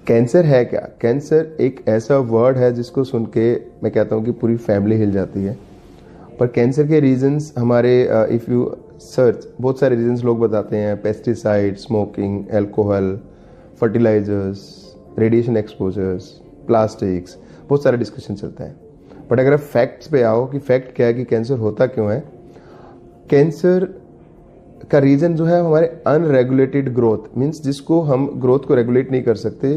Cancer है क्या? Cancer एक ऐसा वर्ड है जिसको सुन के मैं कहता हूँ कि पूरी फैमिली हिल जाती है। पर कैंसर के रीजंस हमारे इफ़ यू सर्च बहुत सारे रीजंस लोग बताते हैं। Pesticide, smoking, alcohol, fertilizers, radiation exposures, plastics, बहुत सारा डिस्कशन चलता है। बट अगर आप फैक्ट्स पे आओ कि फैक्ट क्या है कि कैंसर होता क्यों है, कैंसर का रीजन जो है हमारे अनरेगुलेटेड ग्रोथ मीन्स जिसको हम ग्रोथ को रेगुलेट नहीं कर सकते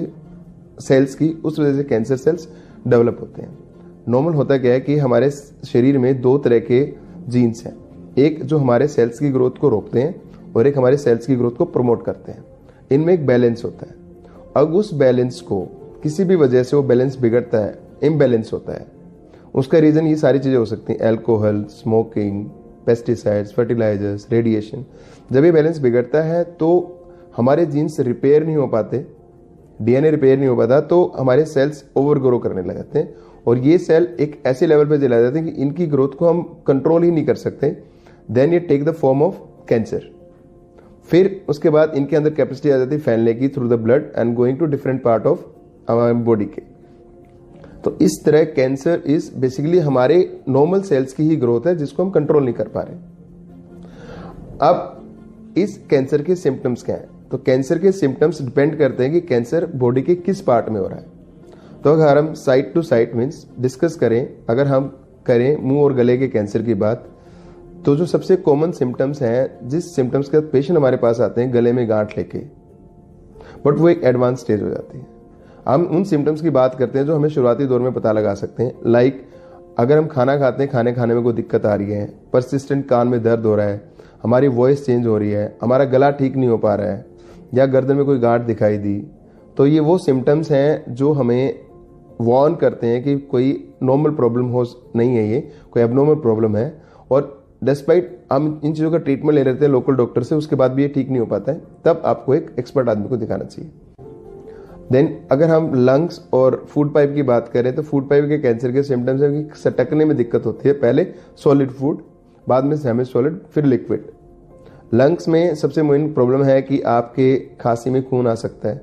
सेल्स की, उस वजह से कैंसर सेल्स डेवलप होते हैं। नॉर्मल होता क्या है कि हमारे शरीर में दो तरह के जीन्स हैं, एक जो हमारे सेल्स की ग्रोथ को रोकते हैं और एक हमारे सेल्स की ग्रोथ को प्रमोट करते हैं। इनमें एक बैलेंस होता है। अब उस बैलेंस को किसी भी वजह से वो बैलेंस बिगड़ता है, इम्बैलेंस होता है, उसका रीजन ये सारी चीजें हो सकती हैं। Alcohol, smoking, pesticides, fertilizers, radiation. जब ये बैलेंस बिगड़ता है तो हमारे जीन्स रिपेयर नहीं हो पाते, डीएनए रिपेयर नहीं हो पाता, तो हमारे सेल्स ओवर ग्रो करने लग जाते हैं और ये सेल एक ऐसे लेवल पे चला जाते हैं कि इनकी ग्रोथ को हम कंट्रोल ही नहीं कर सकते। देन ये take the form of cancer. फिर उसके बाद इनके अंदर कैपेसिटी आ जाती है फैलने की through the blood and going to different part of हमारे बॉडी के। तो इस तरह कैंसर इज बेसिकली हमारे नॉर्मल सेल्स की ही ग्रोथ है जिसको हम कंट्रोल नहीं कर पा रहे। अब इस कैंसर के सिम्टम्स क्या हैं? तो कैंसर के सिम्टम्स डिपेंड करते हैं कि कैंसर बॉडी के किस पार्ट में हो रहा है। तो अगर हम side to side means discuss करें, अगर हम करें मुंह और गले के कैंसर की बात, तो जो सबसे कॉमन सिम्टम्स हैं, जिस सिम्टम्स के पेशेंट हमारे पास आते हैं गले में गांठ लेके, बट वो एक एडवांस स्टेज हो जाती है। हम उन सिम्टम्स की बात करते हैं जो हमें शुरुआती दौर में पता लगा सकते हैं। लाइक अगर हम खाना खाते हैं, खाने में कोई दिक्कत आ रही है, परसिस्टेंट कान में दर्द हो रहा है, हमारी वॉइस चेंज हो रही है, हमारा गला ठीक नहीं हो पा रहा है, या गर्दन में कोई गांठ दिखाई दी, तो ये वो सिम्टम्स हैं जो हमें वार्न करते हैं कि कोई नॉर्मल प्रॉब्लम हो नहीं है, ये कोई एबनॉर्मल प्रॉब्लम है। और डिस्पाइट हम इन चीज़ों का ट्रीटमेंट ले लेते हैं लोकल डॉक्टर से, उसके बाद भी ये ठीक नहीं हो पाता है, तब आपको एक एक्सपर्ट आदमी को दिखाना चाहिए। देन अगर हम लंग्स और फूड पाइप की बात करें तो फूड पाइप के कैंसर के सिम्टम्स है कि सटकने में दिक्कत होती है, पहले सॉलिड फूड, बाद में सेमी सॉलिड, फिर लिक्विड। लंग्स में सबसे मेन प्रॉब्लम है कि आपके खांसी में खून आ सकता है,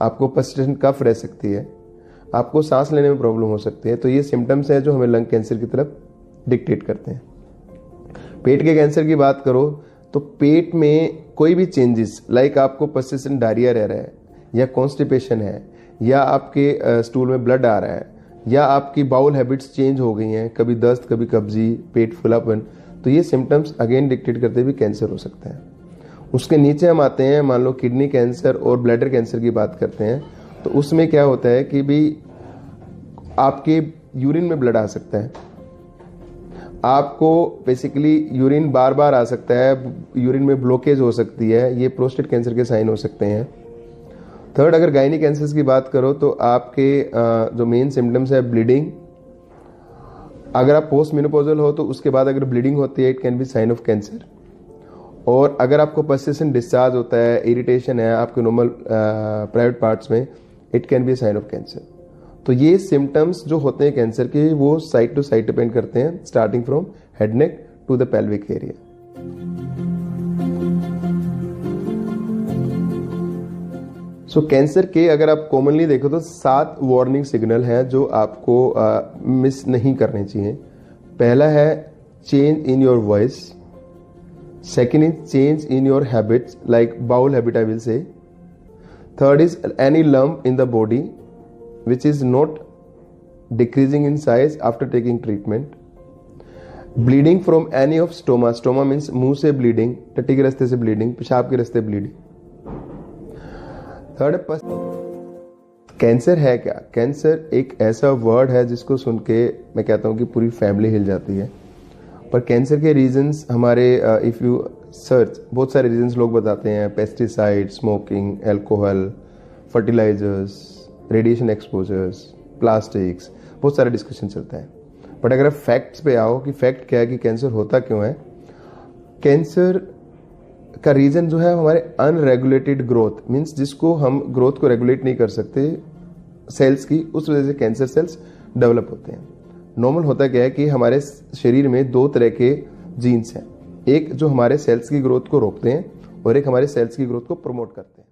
आपको पर्सिस्टेंट कफ रह सकती है, आपको सांस लेने में प्रॉब्लम हो सकती है। तो ये सिम्टम्स हैं जो हमें लंग कैंसर की तरफ डिक्टेट करते हैं। पेट के कैंसर की बात करो तो पेट में कोई भी चेंजेस, लाइक आपको पर्सिस्टेंट डायरिया रह रहा है, या कॉन्स्टिपेशन है, या आपके स्टूल में ब्लड आ रहा है, या आपकी बाउल हैबिट्स चेंज हो गई हैं, कभी दस्त, कभी कब्जी, पेट फुलापन, तो ये सिम्टम्स अगेन डिक्टेट करते भी कैंसर हो सकता है। उसके नीचे हम आते हैं, मान लो किडनी कैंसर और ब्लैडर कैंसर की बात करते हैं, तो उसमें क्या होता है कि भी आपके यूरिन में ब्लड आ सकता है, आपको बेसिकली यूरिन बार बार आ सकता है, यूरिन में ब्लॉकेज हो सकती है, ये प्रोस्टेट कैंसर के साइन हो सकते हैं। थर्ड, अगर गायनी कैंसर्स की बात करो तो आपके जो मेन सिम्टम्स है ब्लीडिंग, अगर आप पोस्ट मेनोपॉजल हो तो उसके बाद अगर ब्लीडिंग होती है it can be sign of cancer. और अगर आपको पर्सिस्टेंट डिस्चार्ज होता है, इरिटेशन है आपके नॉर्मल प्राइवेट पार्ट्स में, it can be sign of cancer. तो ये सिम्टम्स जो होते हैं कैंसर के वो साइड टू साइड डिपेंड करते हैं, starting from head neck to the pelvic area. So cancer के अगर आप कॉमनली देखो तो 7 वार्निंग सिग्नल हैं जो आपको मिस नहीं करने चाहिए। पहला है change in your voice, second is change in your habits like bowel habit I will say, third is any lump in the body which is not decreasing in size after taking treatment, bleeding from any of stoma means मुंह से bleeding, टट्टी के रास्ते से bleeding, पेशाब के रास्ते bleeding। Third, cancer है क्या? कैंसर एक ऐसा वर्ड है जिसको सुन के मैं कहता हूँ कि पूरी फैमिली हिल जाती है। पर कैंसर के रीजंस हमारे इफ़ यू सर्च बहुत सारे रीजंस लोग बताते हैं। Pesticide, smoking, alcohol, fertilizers, radiation exposures, plastics, बहुत सारा डिस्कशन चलता है। बट अगर आप फैक्ट्स पे आओ कि फैक्ट क्या है कि कैंसर होता क्यों है, कैंसर का रीजन जो है हमारे अनरेगुलेटेड ग्रोथ मीन्स जिसको हम ग्रोथ को रेगुलेट नहीं कर सकते सेल्स की, उस वजह से कैंसर सेल्स डेवलप होते हैं। नॉर्मल होता क्या है कि हमारे शरीर में दो तरह के जीन्स हैं, एक जो हमारे सेल्स की ग्रोथ को रोकते हैं और एक हमारे सेल्स की ग्रोथ को प्रमोट करते हैं।